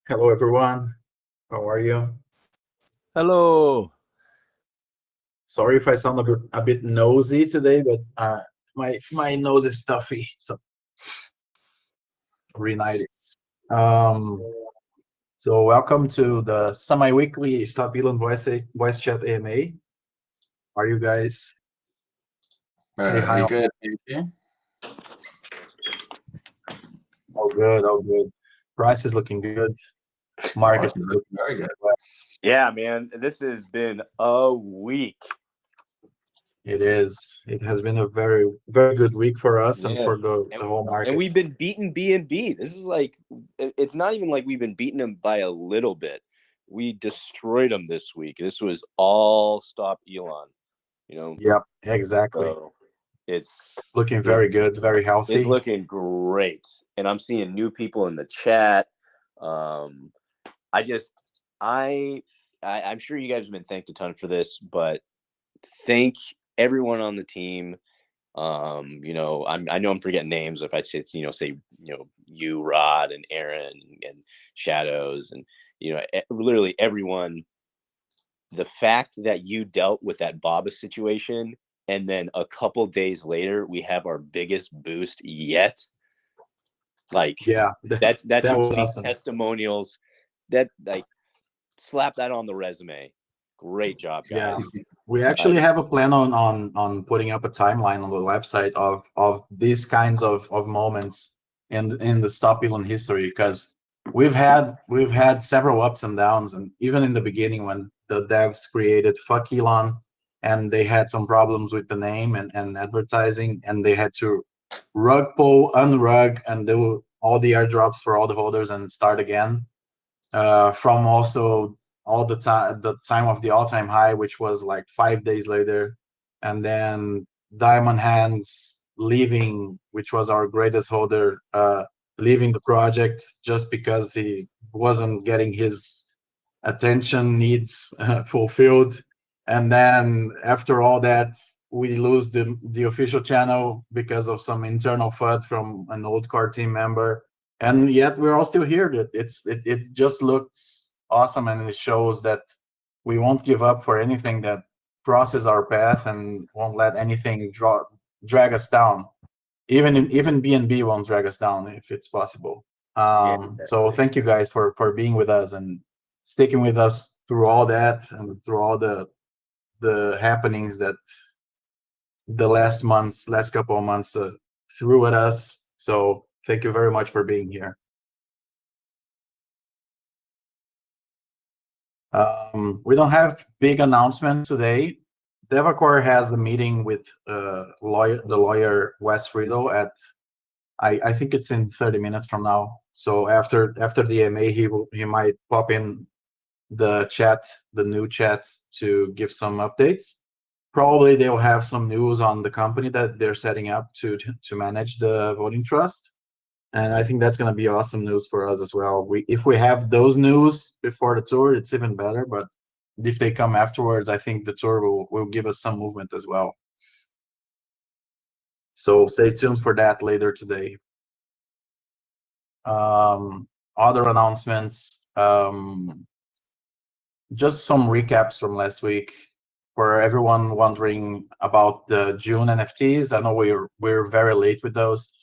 Hello, everyone. How are you? Hello. Sorry if I sound a bit nosy today, but my nose is stuffy, so rhinitis. Um, so welcome to the semi-weekly Stopelon voice chat AMA. Are you guys? Say hi. You good? You okay? All good, all good. Price is looking good. Market Market is is looking looking very good. well. Yeah, man, this has been a week. It is. It has been a very, very good week for us and Yeah. for the whole market. And we've been beating B&B. This is like, it's not even like we've been beating them by a little bit. We destroyed them this week. This was all stop Elon, you know? Yep, exactly. So it's It's looking very good, very healthy. It's looking great. And I'm seeing new people in the chat. I'm sure you guys have been thanked a ton for this, but thank everyone on the team. I know I'm forgetting names if I say you, Rod, and Aaron, and Shadows, and literally everyone. The fact that you dealt with that Baba situation, and then a couple days later we have our biggest boost yet. Like, Yeah, that that should was speak awesome. testimonials. That, like, slap that on the resume. Great job, guys. Yeah, we actually have a plan on putting up a timeline on the website of these kinds of moments in the Stop Elon history, because we've had several ups and downs, and even in the beginning when the devs created Fuck Elon, and they had some problems with the name and advertising, and they had to rug pull, unrug, and do all the airdrops for all the holders and start again. From also all the time of the all-time high, which was like 5 days later, and then Diamond Hands leaving, which was our greatest holder, leaving the project just because he wasn't getting his attention needs fulfilled. And then after all that, we lose the official channel because of some internal FUD from an old core team member. And yet we're all still here. It just looks awesome, and it shows that we won't give up for anything that crosses our path, and won't let anything drag us down. Even BNB won't drag us down if it's possible. So thank you guys for being with us and sticking with us through all that, and through all the happenings that the last couple of months threw at us. So thank you very much for being here. We don't have big announcements today. Devacor has a meeting with the lawyer Wes Friedel at, I think it's in 30 minutes from now. So after the AMA, he might pop in the new chat, to give some updates. Probably they'll have some news on the company that they're setting up to manage the voting trust. And I think that's going to be awesome news for us as well. If we have those news before the tour, it's even better. But if they come afterwards, I think the tour will give us some movement as well. So stay tuned for that later today. Other announcements, just some recaps from last week for everyone wondering about the June NFTs. I know we're very late with those.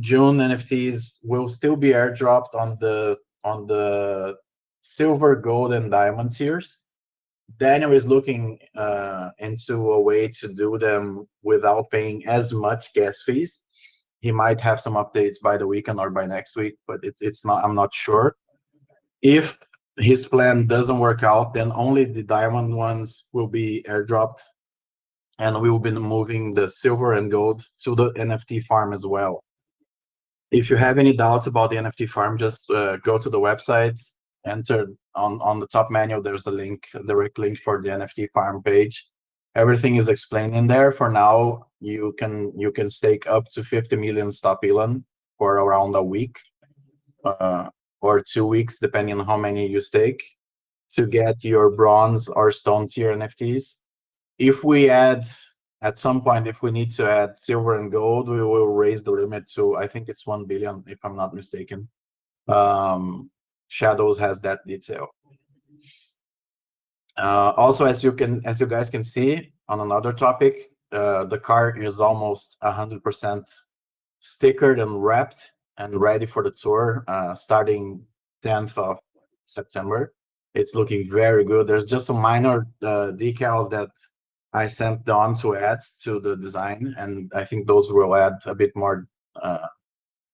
June NFTs will still be airdropped on the silver, gold, and diamond tiers. Daniel is looking into a way to do them without paying as much gas fees. He might have some updates by the weekend or by next week, but it's not. I'm not sure. If his plan doesn't work out, then only the diamond ones will be airdropped, and we will be moving the silver and gold to the NFT farm as well. If you have any doubts about the NFT farm, just go to the website, enter on the top menu. There's a link, a direct link for the NFT farm page. Everything is explained in there. For now, you can stake up to 50 million Stop Elon for around a week. Or 2 weeks, depending on how many you stake, to get your bronze or stone tier NFTs. If we add, at some point, if we need to add silver and gold, we will raise the limit to, I think it's 1 billion, if I'm not mistaken. Shadows has that detail. Also, as you guys can see on another topic, the car is almost 100% stickered and wrapped and ready for the tour, starting 10th of September. It's looking very good. There's just some minor decals that I sent Don to add to the design, and I think those will add a bit more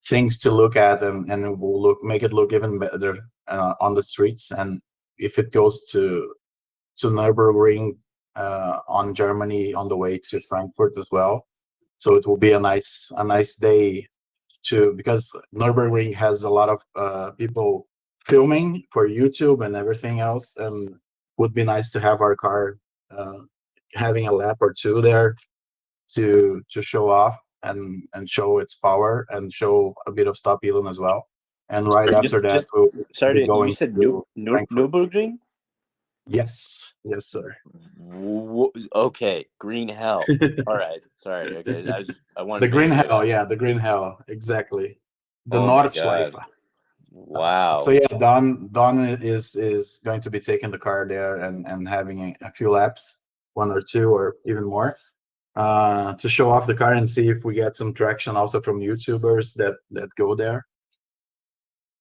things to look at, and it will make it look even better on the streets. And if it goes to Nürburgring on Germany on the way to Frankfurt as well, so it will be a nice day because Nürburgring has a lot of people filming for YouTube and everything else, and would be nice to have our car having a lap or two there to show off and show its power and show a bit of Stop Elon as well. And right after that, we'll be going. You said to Frankfurt. Nürburgring? Yes, sir. Okay, green hell. All right, sorry. Okay, I wanted the to green make sure hell. that... Yeah, the green hell. Exactly. The Oh my Nordschleife. God. Wow. So yeah, Don is going to be taking the car there and having a few laps, 1 or 2 or even more, to show off the car and see if we get some traction also from YouTubers that go there.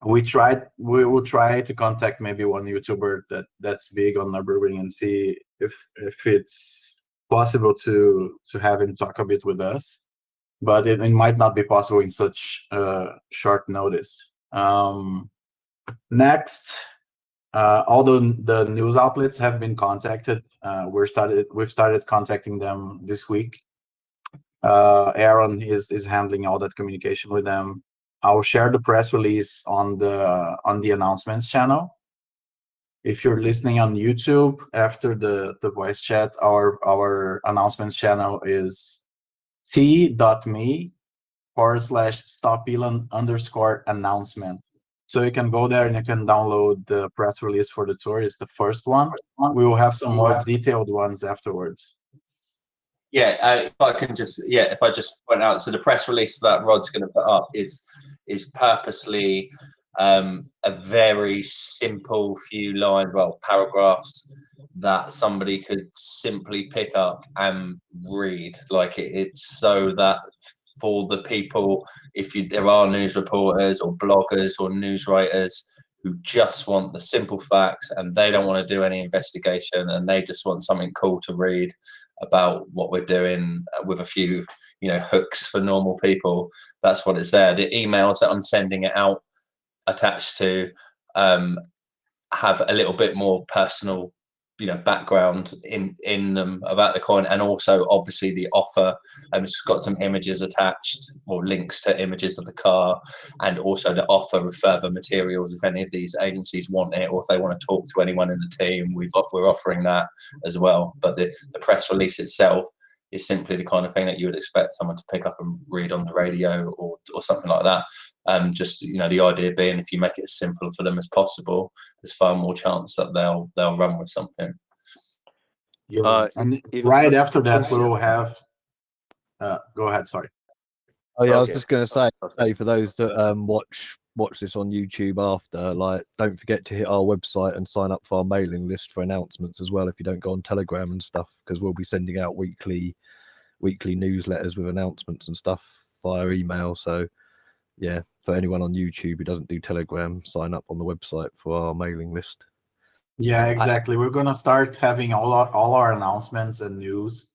We will try to contact maybe one YouTuber that's big on Nürburgring and see if it's possible to have him talk a bit with us, but it might not be possible in such short notice. Next, all the news outlets have been contacted. We've started contacting them this week. Aaron is handling all that communication with them. I'll share the press release on the announcements channel. If you're listening on YouTube after the voice chat, our announcements channel is t.me/stopelon_announcement. So you can go there and you can download the press release for the tour. It's the first one. We will have some more detailed ones afterwards. Yeah, if I just point out, so the press release that Rod's going to put up is purposely a very simple few lines, paragraphs that somebody could simply pick up and read. Like it's so that for the people, there are news reporters or bloggers or news writers who just want the simple facts and they don't want to do any investigation and they just want something cool to read about what we're doing with a few, hooks for normal people. That's what it's there. The emails that I'm sending it out attached to have a little bit more personal, background in them about the coin, and also obviously the offer. It's got some images attached or links to images of the car, and also the offer of further materials if any of these agencies want it, or if they want to talk to anyone in the team. We're offering that as well. But the press release itself is simply the kind of thing that you would expect someone to pick up and read on the radio or something like that. Just the idea being, if you make it as simple for them as possible, there's far more chance that they'll run with something. And right after that, we will have. Go ahead. Sorry. Oh yeah, I was just going to say for those that watch this on YouTube after, don't forget to hit our website and sign up for our mailing list for announcements as well. If you don't go on Telegram and stuff, because we'll be sending out weekly newsletters with announcements and stuff via email. So yeah, for anyone on YouTube who doesn't do Telegram, sign up on the website for our mailing list. Yeah, exactly. We're gonna start having all our announcements and news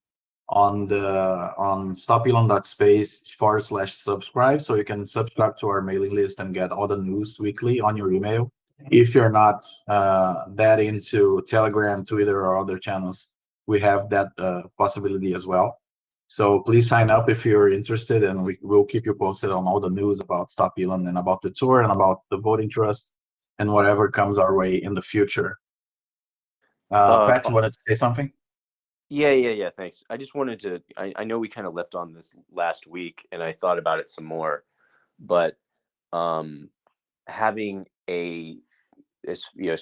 on stopelon.space/subscribe, so you can subscribe to our mailing list and get all the news weekly on your email. If you're not that into Telegram, Twitter, or other channels, we have that possibility as well. So please sign up if you're interested, and we'll keep you posted on all the news about Stop Elon and about the tour and about the voting trust and whatever comes our way in the future. Pat, you wanted to say something? Yeah. Thanks. I just wanted to. I know we kind of left on this last week, and I thought about it some more, but having as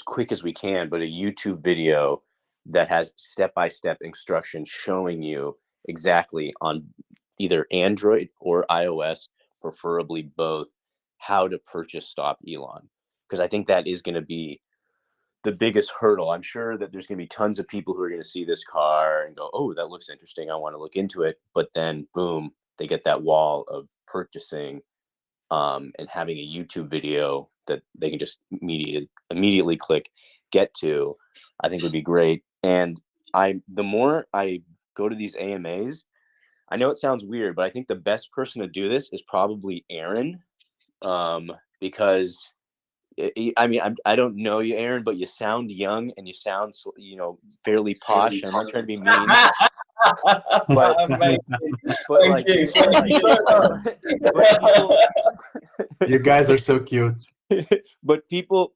quick as we can, but a YouTube video that has step-by-step instructions showing you exactly on either Android or iOS, preferably both, how to purchase Stop Elon. because I think that is going to be the biggest hurdle. I'm sure that there's going to be tons of people who are going to see this car and go, oh, that looks interesting, I want to look into it. But then boom, they get that wall of purchasing and having a YouTube video that they can just immediately click get to, I think would be great. And the more I go to these AMAs, I know it sounds weird, but I think the best person to do this is probably Aaron, because I mean, I don't know you, Aaron, but you sound young and you sound, fairly posh. I'm not trying to be mean, but Amazing. but Thank like, you. Thank you so much. but people, You guys are so cute. but people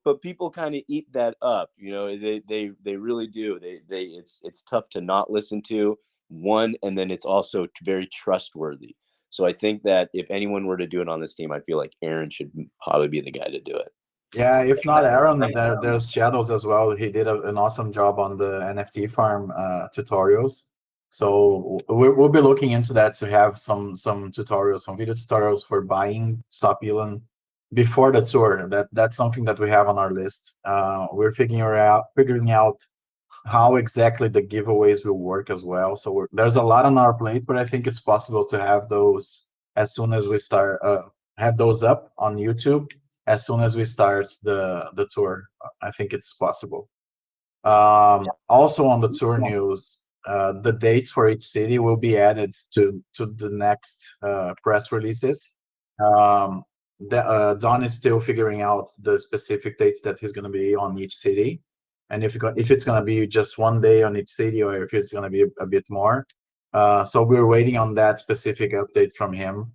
kind of eat that up. They really do. It's tough to not listen to one, and then it's also very trustworthy. So I think that if anyone were to do it on this team, I feel like Aaron should probably be the guy to do it. Yeah, if not Aaron, there's Shadows as well. He did an awesome job on the NFT farm tutorials. So we'll be looking into that to have some tutorials, some video tutorials for buying Stopelon before the tour. That's something that we have on our list. We're figuring out how exactly the giveaways will work as well. So there's a lot on our plate, but I think it's possible to have those as soon as we start. Have those up on YouTube as soon as we start the tour. I think it's possible. Also on the tour news, the dates for each city will be added to the next press releases. Don is still figuring out the specific dates that he's going to be on each city, and if it's going to be just one day on each city or if it's going to be a bit more. So we're waiting on that specific update from him.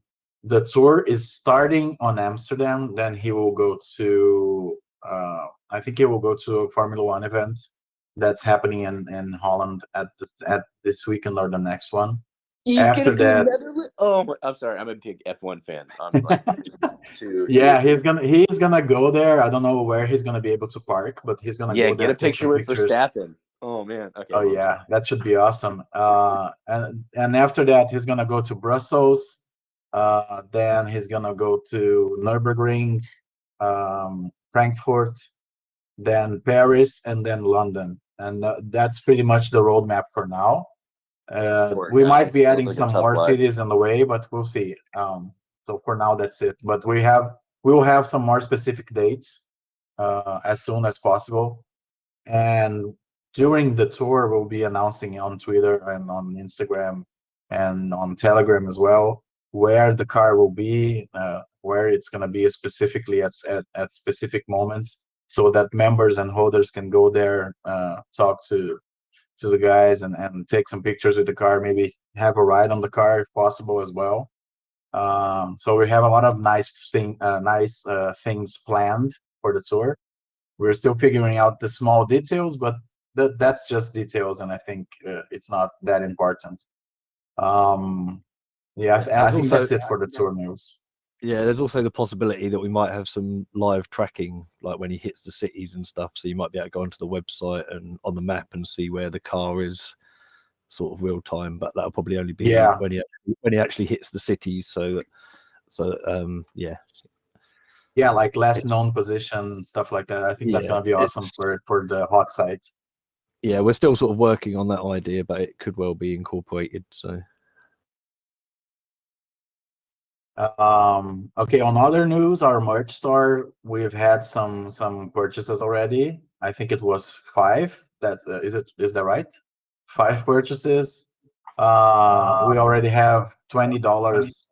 The tour is starting on Amsterdam, then he will go to I think he will go to a Formula One event that's happening in Holland at this weekend or the next one. He's After gonna be that, Netherlands. Oh, I'm sorry, I'm a big F1 fan. I'm like, yeah, he's gonna go there. I don't know where he's gonna be able to park, but he's gonna go get there, a take some picture with pictures. Verstappen. Oh man, okay. Oh yeah, that should be awesome. And after that, he's gonna go to Brussels. Then he's gonna go to Nürburgring, Frankfurt, then Paris, and then London. And that's pretty much the roadmap for now. We might be adding some more cities on the way, but we'll see. So for now, that's it. But we will have some more specific dates as soon as possible. And during the tour, we'll be announcing on Twitter and on Instagram and on Telegram as well where the car will be, where it's going to be specifically at specific moments, so that members and holders can go there, talk to the guys and take some pictures with the car, maybe have a ride on the car if possible as well. So we have a lot of nice things planned for the tour. We're still figuring out the small details, but that's just details, and I think it's not that important. Yeah, I think that's it for the tour news. Yeah, there's also the possibility that we might have some live tracking, like when he hits the cities and stuff. So you might be able to go onto the website and on the map and see where the car is, sort of real time. But that'll probably only be when he actually hits the cities. So yeah, like less known position, stuff like that. I think that's gonna be awesome for the hot site. Yeah, we're still sort of working on that idea, but it could well be incorporated. So. Okay, on other news, our merch store, we've had some purchases already. I think it was 5. Is that right? 5 purchases. We already have $20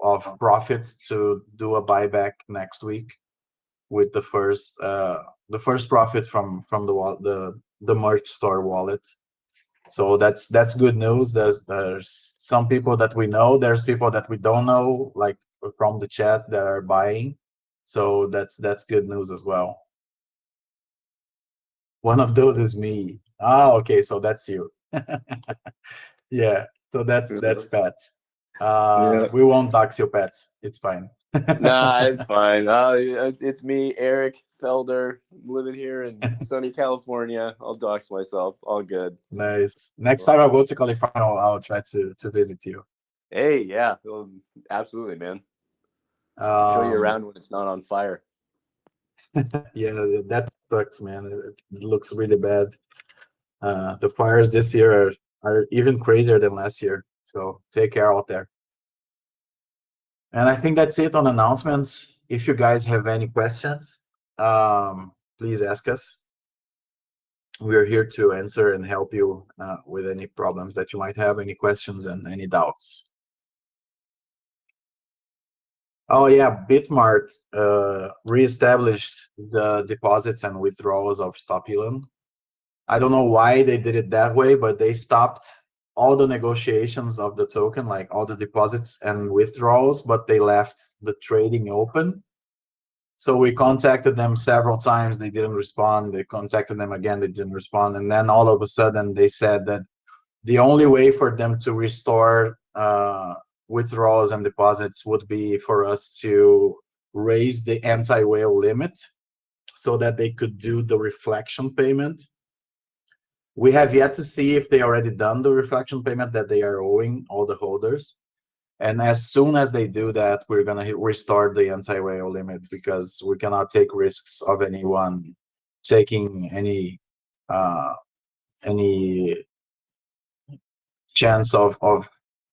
of profit to do a buyback next week with the first profit from the merch store wallet. So that's good news. There's some people that we know. There's people that we don't know, like from the chat, that are buying. So that's good news as well. One of those is me. Okay, so that's you. Yeah, so that's Pat. We won't dox your pet. It's fine. Nah, it's fine. It's me, Eric Felder, living here in sunny California. I'll dox myself. All good. Nice. Next time I go to California, I'll try to visit you. Hey, yeah, absolutely, man. Show you around when it's not on fire. Yeah, that sucks, man. It looks really bad. The fires this year are even crazier than last year. So take care out there. And I think that's it on announcements. If you guys have any questions, please ask us. We're here to answer and help you with any problems that you might have, any questions and any doubts. Oh yeah, Bitmart reestablished the deposits and withdrawals of Stopelon. I don't know why they did it that way, but they stopped all the negotiations of the token, like all the deposits and withdrawals, but they left the trading open. So we contacted them several times. They didn't respond. They contacted them again. They didn't respond. And then all of a sudden they said that the only way for them to restore withdrawals and deposits would be for us to raise the anti-whale limit so that they could do the reflection payment. We have yet to see if they already done the reflection payment that they are owing all the holders. And as soon as they do that, we're going to restore the anti-whale limit, because we cannot take risks of anyone taking any chance of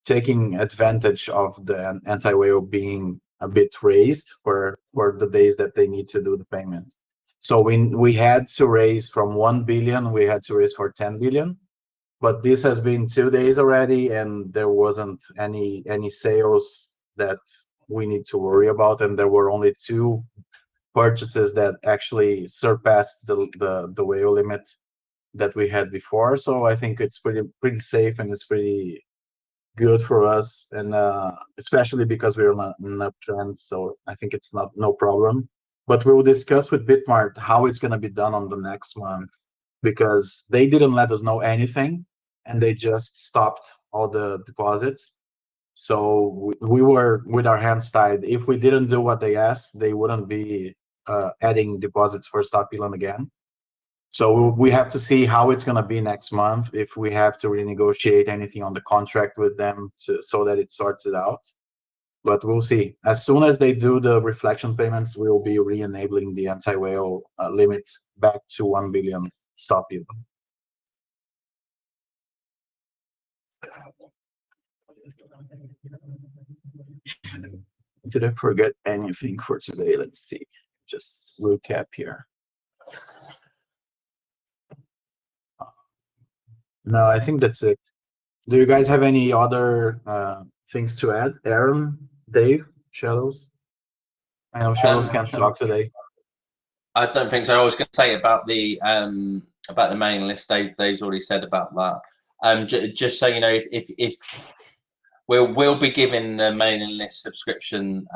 taking advantage of the anti-whale being a bit raised for the days that they need to do the payment. So we had to raise from 1 billion, we had to raise for 10 billion. But this has been 2 days already, and there wasn't any sales that we need to worry about, and there were only 2 purchases that actually surpassed the whale limit that we had before. So I think it's pretty safe, and it's pretty good for us, and especially because we're on an uptrend. So I think it's no problem. But we will discuss with Bitmart how it's going to be done on the next month, because they didn't let us know anything, and they just stopped all the deposits. So we were with our hands tied. If we didn't do what they asked, they wouldn't be adding deposits for Stopelon again. So we have to see how it's going to be next month, if we have to renegotiate anything on the contract with them so that it sorts it out. But we'll see. As soon as they do the reflection payments, we'll be re-enabling the anti-whale limit back to 1 billion Stopelon. Did I forget anything for today? Let's see. Just recap here. No, I think that's it. Do you guys have any other things to add? Aaron, Dave, Shadows? I know Shadows can't talk today. I don't think so. I was going to say about the mailing list. Dave's already said about that. Just so you know, if we'll be giving the mailing list subscription,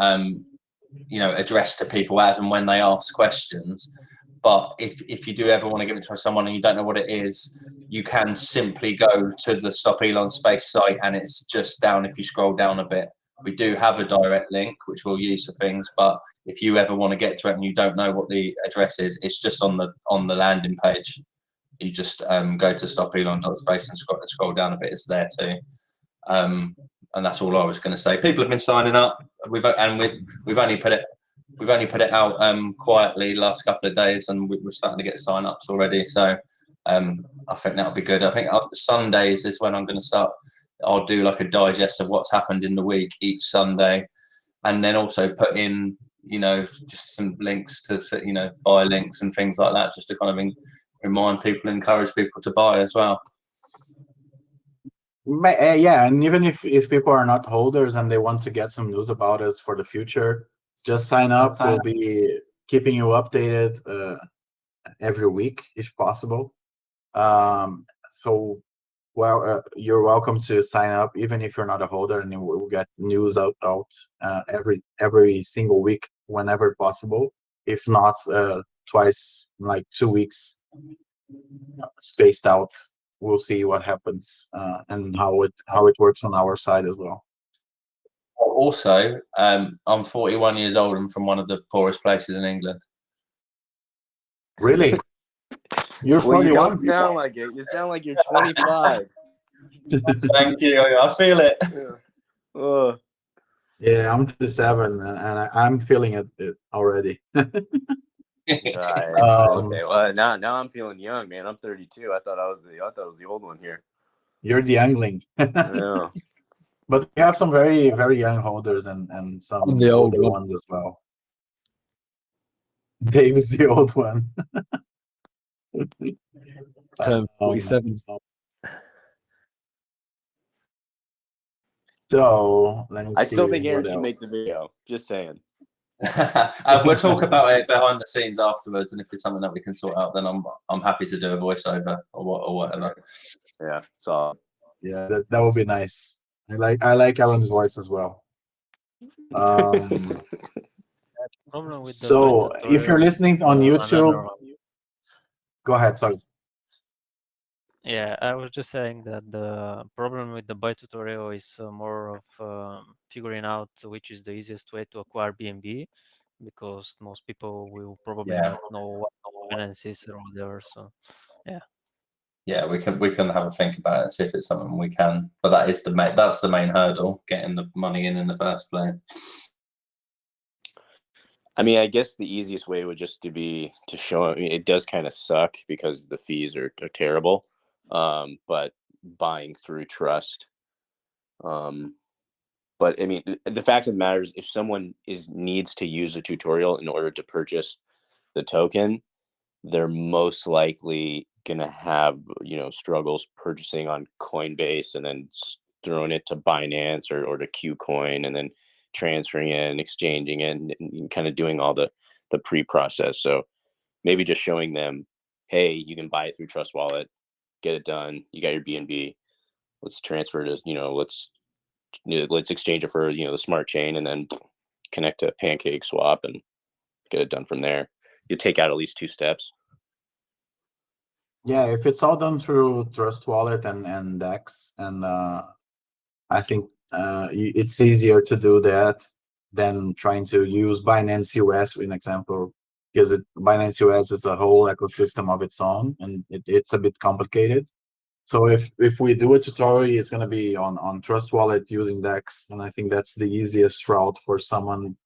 address to people as and when they ask questions. But if you do ever want to give it to someone and you don't know what it is, you can simply go to the Stopelon Space site, and it's just down. If you scroll down a bit, we do have a direct link which we'll use for things. But if you ever want to get to it and you don't know what the address is, it's just on the landing page. You just go to stopelon.space and scroll down a bit. It's there too. And that's all I was going to say. People have been signing up. We've only put it out quietly the last couple of days, and we're starting to get sign-ups already. So I think that'll be good. I think Sundays is when I'm going to start. I'll do like a digest of what's happened in the week each Sunday, and then also put in, just some links to, buy links and things like that, just to kind of remind people, encourage people to buy as well. Yeah, and even if people are not holders and they want to get some news about us for the future, just sign up. We'll be keeping you updated every week if possible. So, you're welcome to sign up even if you're not a holder, and we'll get news out every single week whenever possible. If not, twice, like 2 weeks spaced out. We'll see what happens and how it works on our side as well. Also, I'm 41 years old and from one of the poorest places in England. Really? You're 41? You don't sound like it. You sound like you're 25. Thank you. I feel it. Yeah. Yeah, I'm 37, and I'm feeling it already. Right. Okay. Well, now I'm feeling young, man. I'm 32. I thought I was the old one here. You're the youngling. Yeah. But we have some very, very young holders and some I'm the old older one. ones as well. Dave is the old one. Turned 47. So let me see. I still think Aaron what should else. make the video. Just saying. We'll talk about it behind the scenes afterwards, and if it's something that we can sort out, then I'm happy to do a voiceover or whatever. Yeah. So Yeah, that would be nice. I like Alan's voice as well. Problem with the So byte if you're tutorial listening is, on YouTube, another one. go ahead. Sorry. Yeah, I was just saying that the problem with the byte tutorial is more of figuring out which is the easiest way to acquire BNB, because most people will probably not know what finance is or whatever. So, yeah. Yeah, we can have a think about it and see if it's something we can. But that's the main hurdle, getting the money in the first place. I mean, I guess the easiest way would just to show. I mean, it does kind of suck because the fees are terrible. But buying through trust. But I mean, the fact of the matter is, if someone needs to use a tutorial in order to purchase the token, they're most likely gonna have struggles purchasing on Coinbase and then throwing it to Binance or to KuCoin and then transferring it and exchanging it and kind of doing all the pre-process. So maybe just showing them, hey, you can buy it through Trust Wallet, get it done. You got your BNB. Let's transfer to let's exchange it for the smart chain and then connect to PancakeSwap and get it done from there. You take out at least 2 steps. Yeah, if it's all done through Trust Wallet and DEX, and I think it's easier to do that than trying to use Binance US, for an example, because Binance US is a whole ecosystem of its own, and it's a bit complicated. So if we do a tutorial, it's going to be on Trust Wallet using DEX, and I think that's the easiest route for someone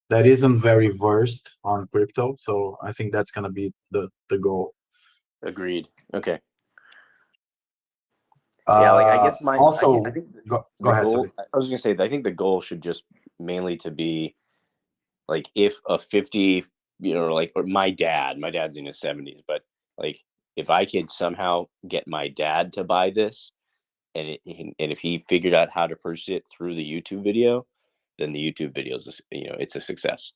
that isn't very versed on crypto. So I think that's going to be the goal. Agreed. Okay. Yeah, like I guess also I think go the ahead. goal. Sorry. I was gonna say, I think the goal should just mainly to be like if a 50, or my dad's in his 70s, but like if I could somehow get my dad to buy this, and if he figured out how to purchase it through the YouTube video, then the YouTube video is it's a success.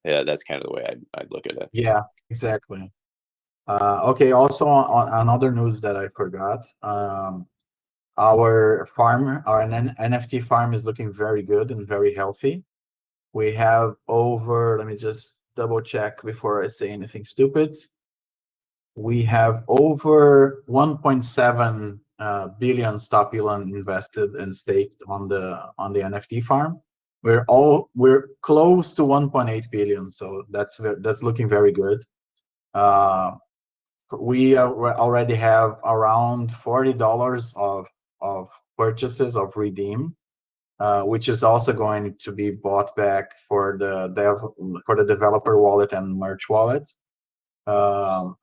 Yeah, that's kind of the way I'd look at it. Yeah, exactly. Okay. Also, on another news that I forgot, our farm, our NFT farm is looking very good and very healthy. We have over. Let me just double check before I say anything stupid. We have over 1.7 billion Stopelon invested and staked on the NFT farm. We're close to 1.8 billion, so that's looking very good. We already have around $40 of purchases of redeem, which is also going to be bought back for the developer wallet and merch wallet.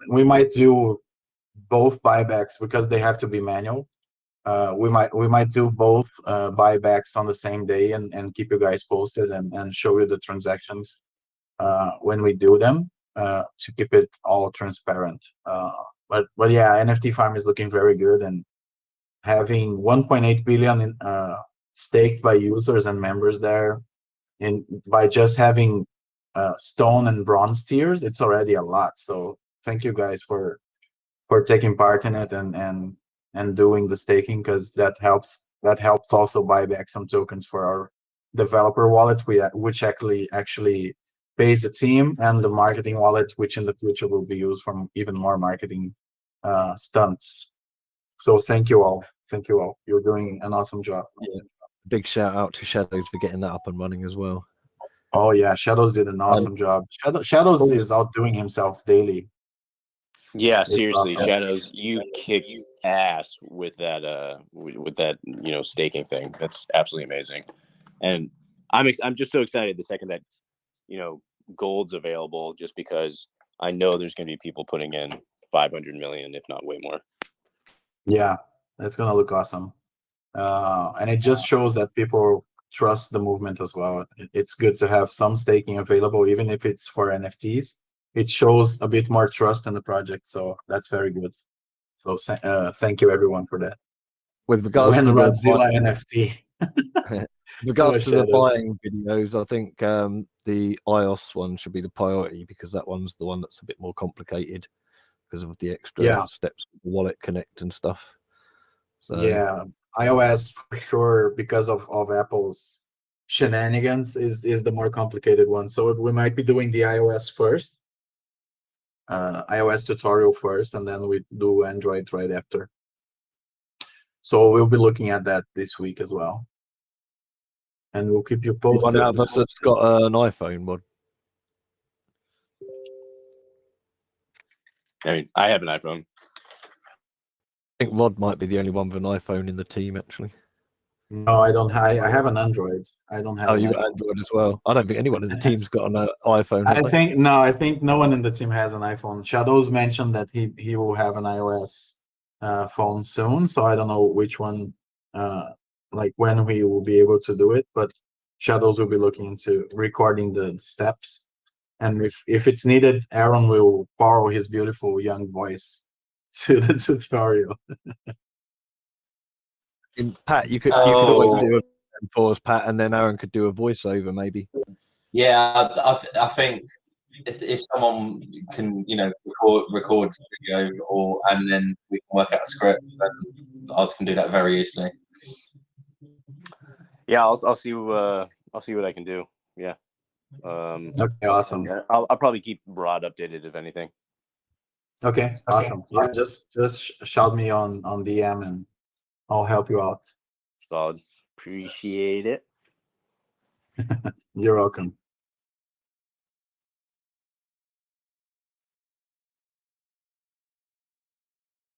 We might do both buybacks because they have to be manual. We might do both buybacks on the same day and keep you guys posted and show you the transactions when we do them to keep it all transparent. But yeah, NFT farm is looking very good, and having 1.8 billion in, staked by users and members there, and by just having stone and bronze tiers, it's already a lot. So thank you guys for taking part in it and doing the staking, because that helps also buy back some tokens for our developer wallet, which actually pays the team, and the marketing wallet, which in the future will be used for even more marketing stunts. So thank you all. You're doing an awesome job. Yeah. Big shout out to Shadows for getting that up and running as well. Oh yeah, Shadows did an awesome job. Shadows is outdoing himself daily. Yeah, It's seriously, awesome. Shadows, you kicked ass with that staking thing. That's absolutely amazing. And I'm just so excited the second that gold's available, just because I know there's going to be people putting in 500 million, if not way more. Yeah, that's gonna look awesome. And it just shows that people trust the movement as well. It's good to have some staking available, even if it's for NFTs. It shows a bit more trust in the project, so that's very good. So thank you everyone for that. With regards When to Godzilla NFT. with regards to the Shadows. buying videos, I think the iOS one should be the priority because that one's the one that's a bit more complicated because of the extra steps with the wallet connect and stuff. So yeah, iOS for sure, because of Apple's shenanigans, is the more complicated one. So we might be doing the iOS first, iOS tutorial first, and then we do Android right after. So we'll be looking at that this week as well, and we'll keep you posted. one out of us that's got an iPhone mod. I mean, I have an iPhone. I think Rod might be the only one with an iPhone in the team, actually. No, I don't. I have an Android. I don't have. Oh, you got Android as well. I don't think anyone in the team's got an iPhone. I think no one in the team has an iPhone. Shadows mentioned that he will have an iOS phone soon, so I don't know which one, like when we will be able to do it. But Shadows will be looking into recording the steps, and if it's needed, Aaron will borrow his beautiful young voice to the tutorial. Pat, you could always do a pause, Pat, and then Aaron could do a voiceover, maybe. Yeah, I think if someone can, record video, and then we can work out a script, then I can do that very easily. Yeah, I'll see what I can do. Yeah. Okay, awesome. I'll probably keep Rod updated if anything. Okay, awesome. Yeah, just shout me on DM and I'll help you out. Solid. Appreciate it. You're welcome.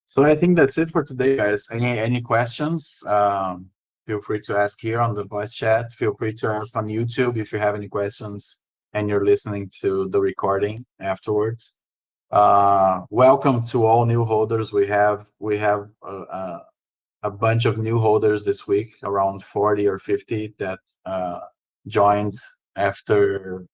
So I think that's it for today, guys. Any questions? Feel free to ask here on the voice chat. Feel free to ask on YouTube if you have any questions and you're listening to the recording afterwards. Welcome to all new holders. We have a bunch of new holders this week, around 40 or 50 that joined after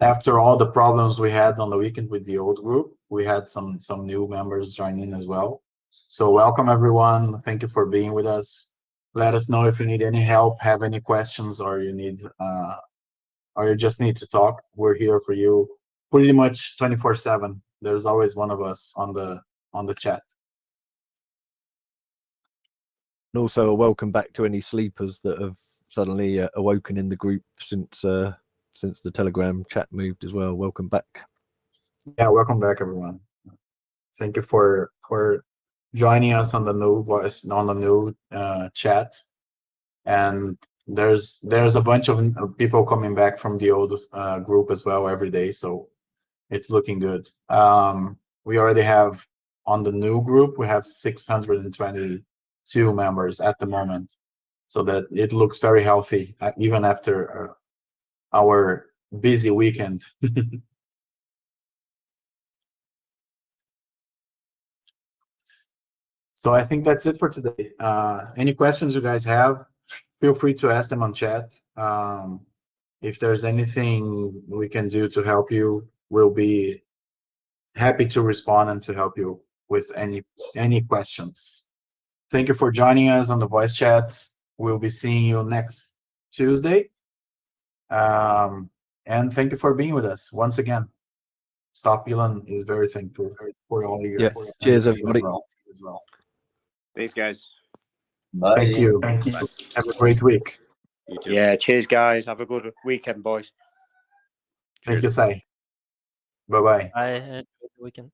all the problems we had on the weekend with the old group. We had some new members join in as well. So welcome everyone. Thank you for being with us. Let us know if you need any help, have any questions, or you need or you just need to talk. We're here for you pretty much 24/7. There's always one of us on the chat. And also a welcome back to any sleepers that have suddenly awoken in the group since the Telegram chat moved as well. Welcome back. Yeah, welcome back everyone. Thank you for joining us on the new chat. And there's a bunch of people coming back from the old group as well every day, so it's looking good. We already have on the new group, we have 622 members at the moment, so that it looks very healthy even after our busy weekend. So I think that's it for today. Any questions you guys have, feel free to ask them on chat. If there's anything we can do to help you, we'll be happy to respond and to help you with any questions. Thank you for joining us on the voice chat. We'll be seeing you next Tuesday. And thank you for being with us once again. Stopelon is very thankful for all you guys. Cheers, everybody. As well. Thanks, guys. Bye. Thank you. Have a great week. You too. Yeah, cheers, guys. Have a good weekend, boys. Thank you, Sai. Bye-bye. I enjoy the weekend.